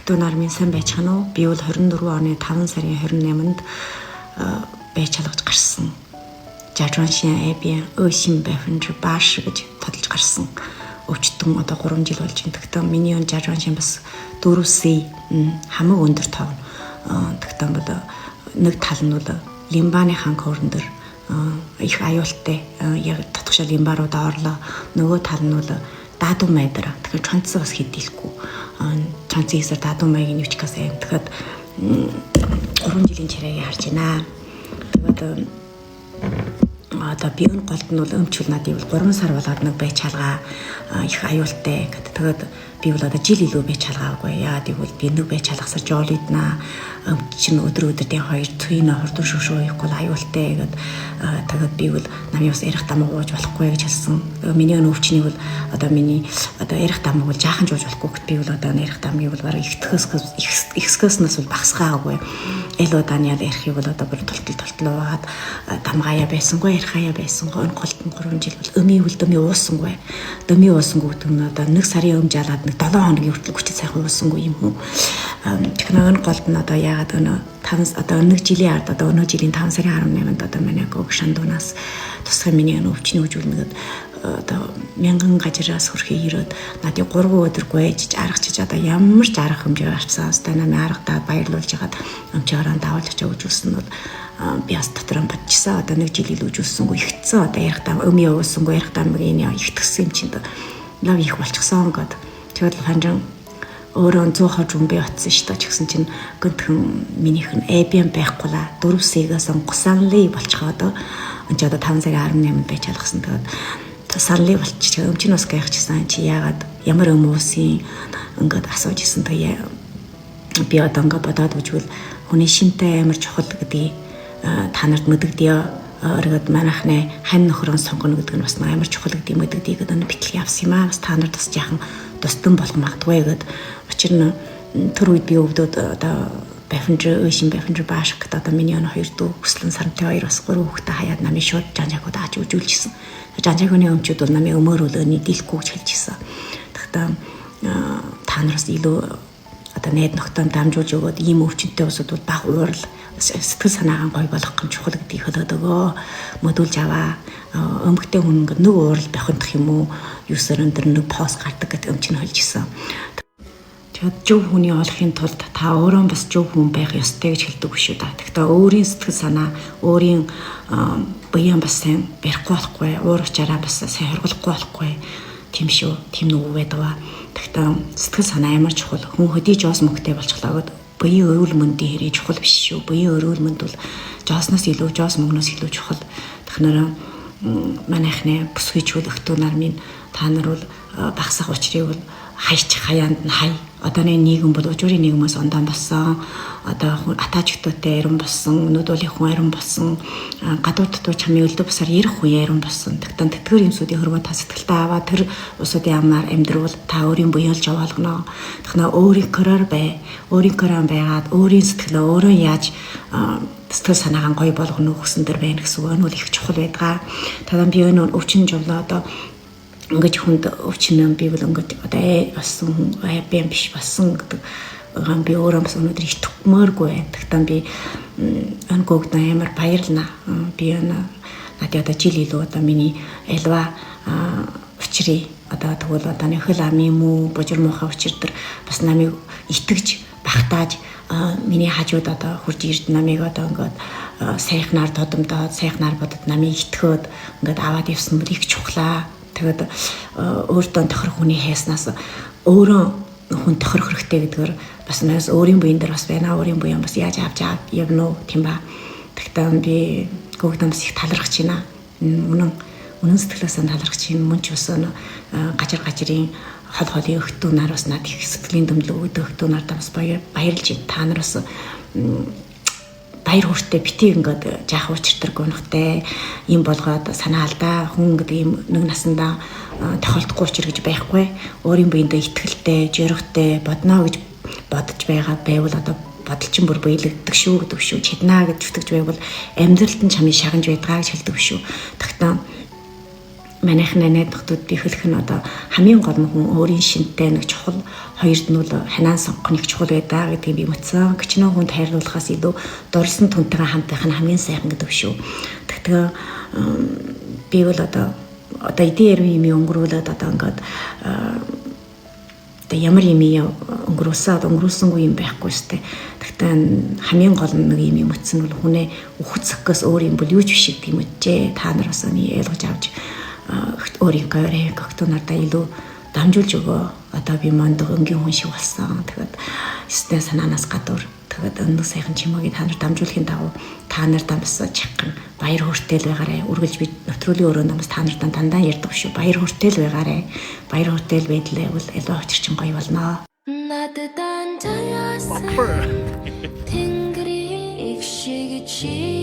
Өгтөнөр минь сайн байцгаана уу? Би бол 24 оны 5 сарын 28-нд байж халгаж гарсан. Жажуаншин эби өшин бэфэнж бааш гэж тодолж гарсан. Өчтөн одоо 3 жил болж байна. Тэгтээ миний он жажуаншин бас 4C хамаг өндөр тоо. Тэгтээ бол нэг тал нь бол лимбаны хан корн дээр их аюултай яг татгшаа лимбаруудаа орлоо. Нөгөө тал нь бол даадуу майдар. Тэгэхээр чонцсон бас хэдийлэхгүй. Чонцын хэсэр даадуу маягийн нүчкээс юм. Тэгэхээр 3 жилийн чарайг харж байна. Тэгээд одоо биеийн голд нь бол өмчүүл надад бол 3 сар болоод нэг байж халгаа их аюултай гэдэг. Тэгээд би бол одоо жил илүү байж халгаагүй. Яагаад гэвэл би нэг байж халгасаар жоолиднаа чинь өдөр өдөртийн 2 цүйн хурдан шүшүү ихгүй аюултай гэдэг. Тэгээд би бол намын бас ярих дамаг ууж болохгүй гэж хэлсэн. Миний өвчнийг бол одоо миний одоо ярих дамаг бол жаахан жууж болохгүй гэд би бол одоо ярих дамгийг бол бараг ихсгөөснөөс бол багсгаагүй. Эл удааны ярихыг бол одоо бүр толтлуугаад дамгаая байсангүй ярихая байсангүй өн голтон 3 жил бол дөмий уусангүй. Дөмий уусангүй гэдэг нь одоо 1 сарын өмнө жалаад нэг 7 хоногийн хүртэл хүчтэй сайхан уусангүй юм уу. Технологи голд нь одоо яагаад өнөө 5 одоо 1 жилийн ард одоо өнөө жилийн 5 сарын 18-нд одоо манай гог шандуунаас тусгай миний өвчний үжүүлнэгэд одоо мянган гажраас хөрхий ирээд надыг 3 өдөр гуйж аргачиж одоо ямар ч арга хэмжээ авсан. Өстой намайг аргадаа баярлуулж хагаад өмчөөрөө давуулж очиж үжүүлсэн бол би бас дотроо бодчихсан. Одоо 1 жил илүү үжүүлсэнгүй ихтсэн. Одоо ярихтаа өмий ууссангүй ярихтаа мгийн ихтгсэн юм чинь лав их болчихсон гээд тэгэл ханжин өөрөө 100% жумби утсан шүү дээ ч гэсэн чинь гэнтхэн минийх нь эбиэм байхгүй ла 4C-гээс онгосанли болчихоод энэ одоо 5 сарын 18-нд байж алгасан. Тэгээд санли болчих өмчнөөс бас гайхчихсан чи яагаад ямар өмөөсийн ингээд асууж исэн. Тэгээ би одоо ингээд бодоод үзвэл хүний шинтэй амар чухал гэдгийг та нарт мэдэгдэё. Оргод манайхны хань нөхрөө сонгоно гэдэг нь бас амар чухал гэдэг юм мэдэгдээ гэдэг нь битлэг явсан юм аа. Бас та нарт бас яахан тусдан болох магадгүй гэдэг. Учир нь тэр үед би өвдөд одоо өшин бэфэнж бааш гэдэг одоо миний өнө 2 дүү хүслэн сарамтай 2 бас 3 хүүхдээ хаяад намын шууд жанжаагууд ааж үжүүлжсэн. Жанжаагны өмчүүд бол намын өмөөрөлөөний дийлэхгүй гэж хэлжсэн. Тэгтээ та нараас илүү одоо найд нөхдөнд дамжуулж өгөөд ийм өвчнөд усуд бол баг уурал сэтгэл санаагаа гой болох юм чухал гэдгийг хэлээд өгөө. Модулж аваа. Өмгтэй хүн нэг уурал бахиндах юм уу? Юусаар өндөр нэг пост гардаг гэдэг өмч нь хэлжсэн. Тэгээд зөв хүний олохын тулд та өөрөө бас зөв хүн байх ёстой гэж хэлдэг шүү дээ. Тэгтээ өөрийн сэтгэл санаа, өөрийн буян бас сайн барихгүй болохгүй, уур учаараа бас сайн хоригдохгүй болохгүй. Тийм шүү. Тийм нүг байдаг. Тэгтээ сэтгэл санаа ямар чухал. Хүн хөдий жоос мөнгөтэй болчихлоо гэдэг. Буян өрөөл мөндийн хэрэг чухал биш шүү. Буян өрөөл мөнд бол жоосноос илүү, жоос мөнгнөөс илүү чухал. Тэгэхээр манайхны бүсгүйчүүл өгтөнөр минь та нар бол багсах учрыг бол хайч хаяанд нь хай. Одооны нийгэм бол ужуурын нийгмээс ондаан болсон. Одоо атаачтуутай ярин болсон, өнөөдрийн хүн ярин болсон, гадуур дотор чамын өлдө бусаар ярих хүн ярин болсон. Тэгтэн тэтгэр юмсуудын хөрвөө та сэтгэлтэй аваад тэр усуудын амаар амьдрал та өөрийн буяалж явуулгано. Тэгэхээр өөрийн короор бай. Өөрийн короор байгаад өөрийн сэтгэлээ өөрөө яаж сэтгэл санаагаа гоё болгоно гэсэн дэр байна гэсэн үг нь их чухал байдаг. Тадан би өнөө өвчин жавлаа одоо ингээд хүнд өвчнөө би бол ингээд одоо болсон бэм биш болсон гэдэг гам би өөрөө бас өнөөдөр итгэмээргүй байна. Тэгтээ би өнгөөгд амар баярлнаа. Би надад одоо жил илүү одоо миний элва учрыг одоо тэгвэл одоо нөхөл ам юм уу божир муухай учир төр бас намайг итгэж багтааж миний хажууд одоо хурж ирд намайг одоо ингээд сайхнаар тодомдоод сайхнаар бодод намайг итгэхэд ингээд аваад явсан бүр их чухлаа. Тэгээд өөртөө тохирох хүний хайснаас өөрөө хүн тохирох хэрэгтэй гэдгээр бас нас өөрийн буян дээр бас байна. Өөрийн буян бас яаж авч явна уу тийм ба. Тэгтээ би гогдон бас их талархаж байна. Үнэн сэтгэлээс нь талархаж байна. Мөн ч бас гажирын холын өгтөнөр бас над их сэтгэлийн дөмлөг өгтөнөр та бас баярлж байна. Та нар бас баяр хүртээ битгий ингээд жаах учиртай гонхтой юм болгоод санаа алдаа хүн гэдэг юм нэг насандаа тохиолдохгүй учир гэж байхгүй. Өөрийн биендээ итгэлтэй, жирэгтэй бодно гэж бодож байгаа байвал одоо бодолчин бүр биелэгдэх шүү гэдэг шүү. Чаднаа гэж зүтгэж байвал амьдралд нь чамын шагнаж байдгаа гэж хэлдэг шүү. Тэгтээ манайхны найдварууд би хэлэх нь одоо хамгийн гол нь хүн өөрийн шинтэй нэг чухал хоёрд нь бол ханаа сонгох нэг чухал байдаа гэдгийг би мэдсэн. Гिचнөө хүнд хайрлуулахаас илүү дурлсан түнтэйгээ хамт байх нь хамгийн сайхан гэдэг шүү. Тэгэхээр би бол одоо эдийн ярмын өнгөрүүлээд одоо ингээд ямар юм өнгөрүүлсэнгүй юм байхгүй сте. Тэгтээ хамгийн гол нь нэг юм өтсөн бол хүнээ үхцэхгээс өөр юм бол юу ч биш гэдэг юм үжээ. Та нар бас ойлгож авч өөрийнхөө гогтуу надаа илүү дамжуулж өгөө. Одоо би мандах өнгийн хүн шиг болсон. Тэгээд өстэй санаанаас гадуур тэгээд өнөө сайхан чимээгээ та нар дамжуулахын дагуу та нартай бас чихгэн баяр хүртэл байгаарэ. Үргэлж би нөтрөлийн өрөөнд бас та нартай дандаа ярьдаг шүү. Баяр хүртэл байгаарэ. Баяр хүртэл байдлаа бол илүү очирчин гоё болно. Тэнгэрийг шиг чи